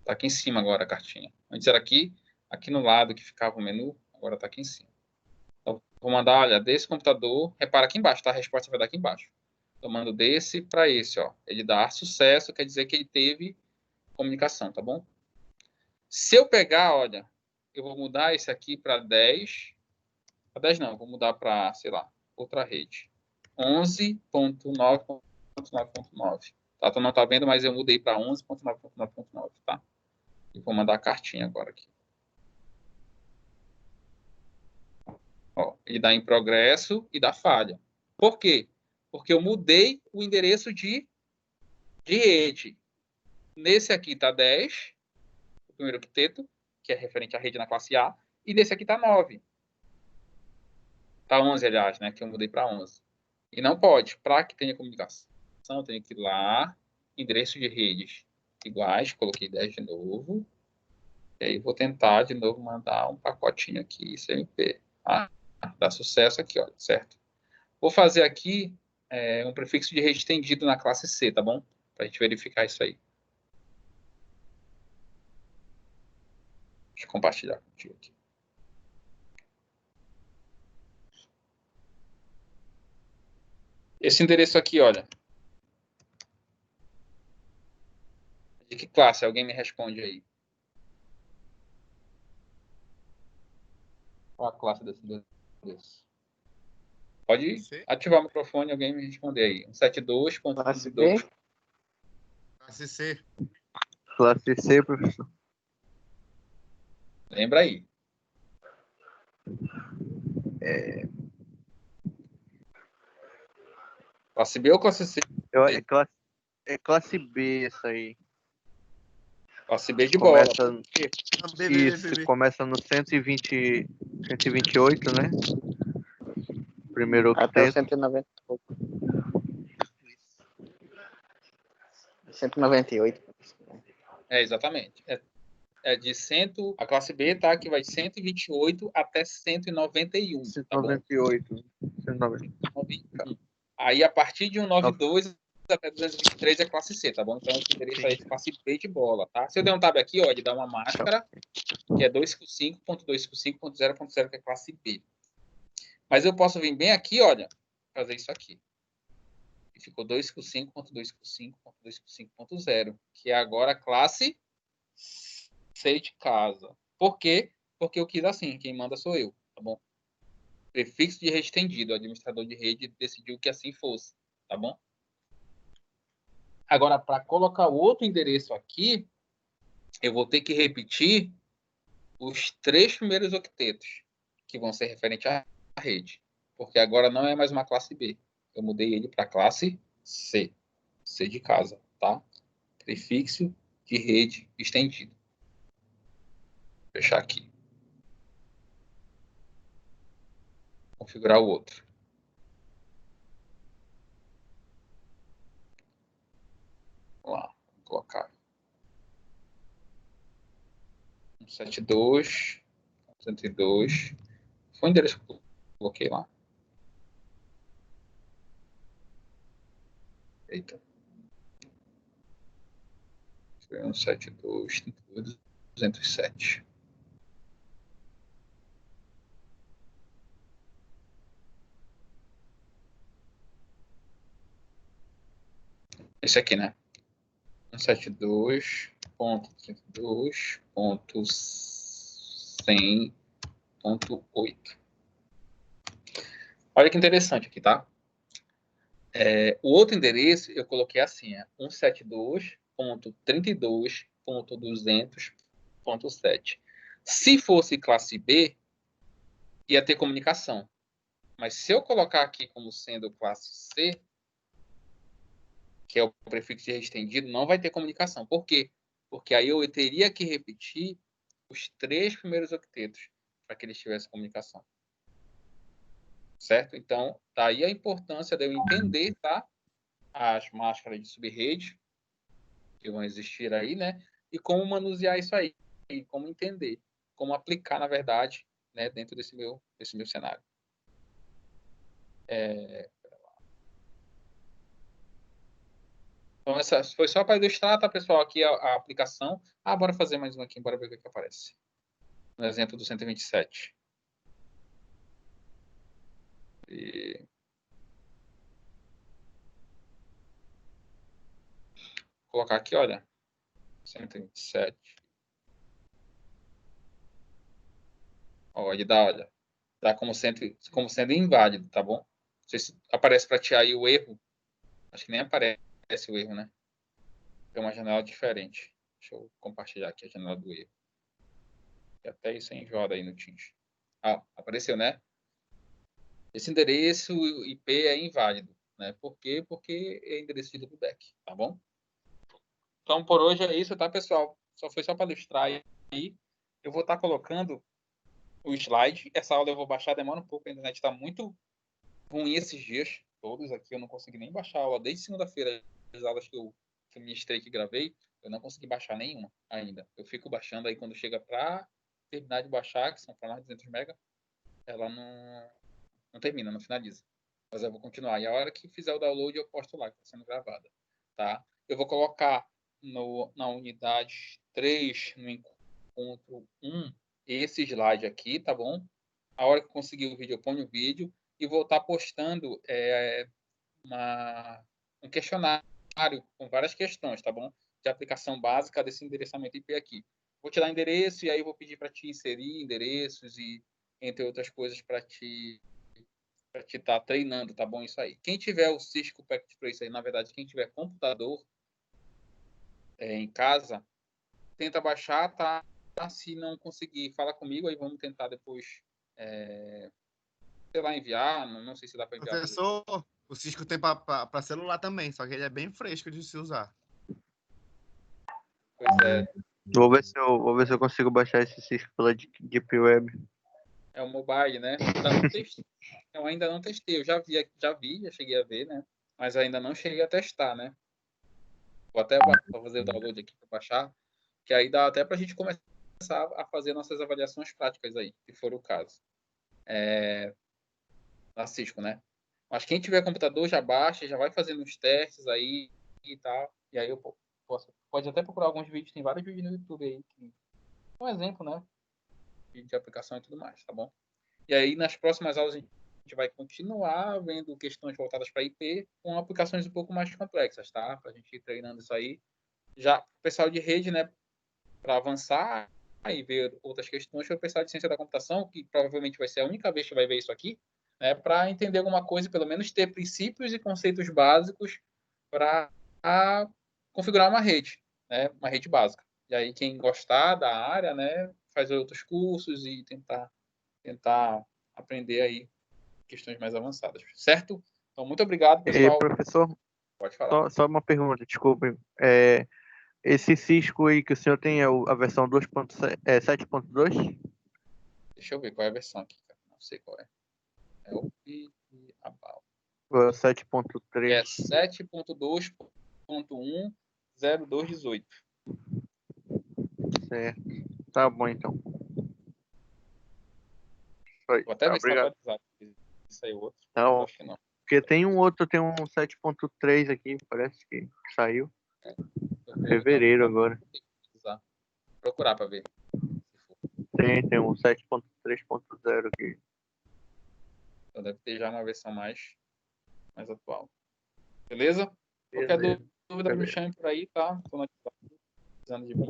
Tá aqui em cima agora a cartinha. Antes era aqui no lado que ficava o menu. Agora tá aqui em cima. Então, vou mandar, olha, desse computador. Repara aqui embaixo, tá? A resposta vai dar aqui embaixo. Eu mando desse para esse, ó. Ele dá sucesso, quer dizer que ele teve comunicação, tá bom? Se eu pegar, olha, eu vou mudar esse aqui para 10. Para 10 não, vou mudar para, sei lá, outra rede. 11.9.9.9. Tá? Tu não tá vendo, mas eu mudei para 11.9.9.9, tá? E vou mandar a cartinha agora aqui. Ó, ele dá em progresso e dá falha. Por quê? Porque eu mudei o endereço de rede. Nesse aqui está 10, o primeiro octeto, que é referente à rede na classe A, e nesse aqui está 9. Está 11, aliás, né? Que eu mudei para 11. E não pode. Para que tenha comunicação, eu tenho que ir lá, endereço de redes iguais, coloquei 10 de novo. E aí vou tentar de novo mandar um pacotinho aqui, CMP. Dá sucesso aqui, ó, certo? Vou fazer aqui um prefixo de rede estendido na classe C, tá bom? Para a gente verificar isso aí. Deixa eu compartilhar contigo aqui. Esse endereço aqui, olha. De que classe? Alguém me responde aí. Qual a classe desse endereço? Pode ativar o microfone e alguém me responder aí. 172.22. Classe C. Classe C, professor. Lembra aí. Classe B ou classe C? É classe B essa aí. Classe B de bola. Começa no 128, né? Primeiro Até o octeto. 190 e pouco. 198. Exatamente. A classe B, tá? Que vai de 128 até 191. 198. Tá bom? Aí, a partir de 192 até 223 é classe C, tá bom? Então, esse endereço aí é de classe B de bola, tá? Se eu der um tab aqui, ó, ele dá uma máscara, que é 255.255.0.0, que é classe B. Mas eu posso vir bem aqui, olha, fazer isso aqui. E ficou 255.255.255.0, que é agora a classe C de casa. Por quê? Porque eu quis assim, quem manda sou eu, tá bom? Prefixo de rede estendido, o administrador de rede decidiu que assim fosse, tá bom? Agora, para colocar o outro endereço aqui, eu vou ter que repetir os 3 primeiros octetos, que vão ser referentes à rede. Porque agora não é mais uma classe B. Eu mudei ele para classe C. C de casa, tá? Prefixo de rede estendido. Vou fechar aqui. Configurar o outro. Vamos lá, vou colocar 172, 102. Foi o endereço que eu coloquei lá. Eita. 172, 207. Esse aqui, né? 172.32.100.8. Olha que interessante aqui, tá? O outro endereço eu coloquei assim, 172.32.200.7. Se fosse classe B, ia ter comunicação. Mas se eu colocar aqui como sendo classe C, que é o prefixo de rede estendido, não vai ter comunicação. Por quê? Porque aí eu teria que repetir os 3 primeiros octetos para que eles tivessem comunicação. Certo? Então, daí a importância de eu entender, tá? As máscaras de subrede que vão existir aí, né? E como manusear isso aí, e como entender, como aplicar, na verdade, né, dentro desse meu cenário. Então, essa foi só para ilustrar, tá, pessoal, aqui a aplicação. Bora fazer mais um aqui, bora ver o que aparece. No exemplo do 127. Vou colocar aqui, olha. 127. Ó, ele dá, olha. Dá como sendo inválido, tá bom? Não sei se aparece para ti aí o erro. Acho que nem aparece o erro, né? Tem uma janela diferente. Deixa eu compartilhar aqui a janela do erro. E até isso é enjoado aí no Teams. Apareceu, né? Esse endereço IP é inválido. né? Por quê? Porque é endereço de loopback, tá bom? Então, por hoje é isso, tá, pessoal? Foi só para ilustrar aí. Eu vou estar colocando o slide. Essa aula eu vou baixar, demora um pouco, a internet está muito ruim esses dias todos aqui. Eu não consegui nem baixar a aula desde segunda-feira. As aulas que eu ministrei, que gravei, eu não consegui baixar nenhuma ainda. Eu fico baixando aí quando chega para terminar de baixar, que são para mais de 200 MB, ela não termina, não finaliza. Mas eu vou continuar. E a hora que fizer o download, eu posto lá, que está sendo gravada. Tá? Eu vou colocar na unidade 3, no encontro 1, esse slide aqui, tá bom? A hora que eu conseguir o vídeo, eu ponho o vídeo e vou estar postando um questionário com várias questões, tá bom? De aplicação básica desse endereçamento IP aqui. Vou te dar endereço e aí vou pedir para te inserir endereços e entre outras coisas para te estar treinando, tá bom? Isso aí. Quem tiver o Cisco Packet Tracer aí, na verdade, quem tiver computador em casa, tenta baixar, tá? Se não conseguir, fala comigo, aí vamos tentar depois, sei lá, enviar. Não sei se dá para enviar. Professor, o Cisco tem para celular também, só que ele é bem fresco de se usar. Pois é. Vou ver se eu consigo baixar esse Cisco pela Deep Web. É o mobile, né? Eu ainda não testei. Eu já cheguei a ver, né? Mas ainda não cheguei a testar, né? Vou até fazer o download aqui para baixar, que aí dá até para a gente começar a fazer nossas avaliações práticas aí, se for o caso. Na Cisco, né? Mas quem tiver computador já baixa, já vai fazendo os testes aí e tal. E aí eu pode até procurar alguns vídeos, tem vários vídeos no YouTube aí. Um exemplo, né? De aplicação e tudo mais, tá bom? E aí nas próximas aulas a gente vai continuar vendo questões voltadas para IP com aplicações um pouco mais complexas, tá? Para a gente ir treinando isso aí. Já o pessoal de rede, né? Para avançar e ver outras questões, para o pessoal de ciência da computação, que provavelmente vai ser a única vez que vai ver isso aqui, né? Para entender alguma coisa, pelo menos ter princípios e conceitos básicos para configurar uma rede, né? Uma rede básica. E aí quem gostar da área, né? Faz outros cursos e tentar aprender aí questões mais avançadas, certo? Então, muito obrigado, pessoal. Professor, Pode falar. só uma pergunta, desculpe. Esse Cisco aí que o senhor tem é a versão 7.2? Deixa eu ver qual é a versão aqui, cara. Não sei qual é. É o About. Ou é 7.3? É 7.2.1.0218. Certo. Tá bom, então. Foi. Vou até ver se está Obrigado. atualizado. Se saiu outro. Tá bom. Acho que não. Porque tem um 7.3 aqui, parece que saiu. Fevereiro agora. Vou procurar para ver. Tem um 7.3.0 aqui. Então deve ter já uma versão mais atual. Beleza? Qualquer Beleza. dúvida, me chame por aí, tá? Estou no WhatsApp, precisando de mim.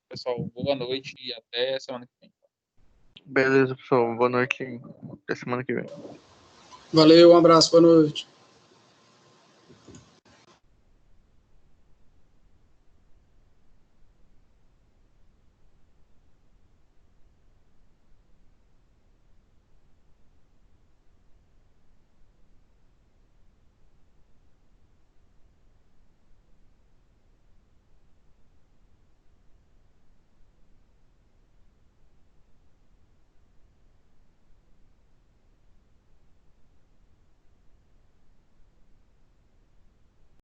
Pessoal, boa noite e até semana que vem. Beleza, pessoal. Boa noite. Até semana que vem. Valeu, um abraço, boa noite.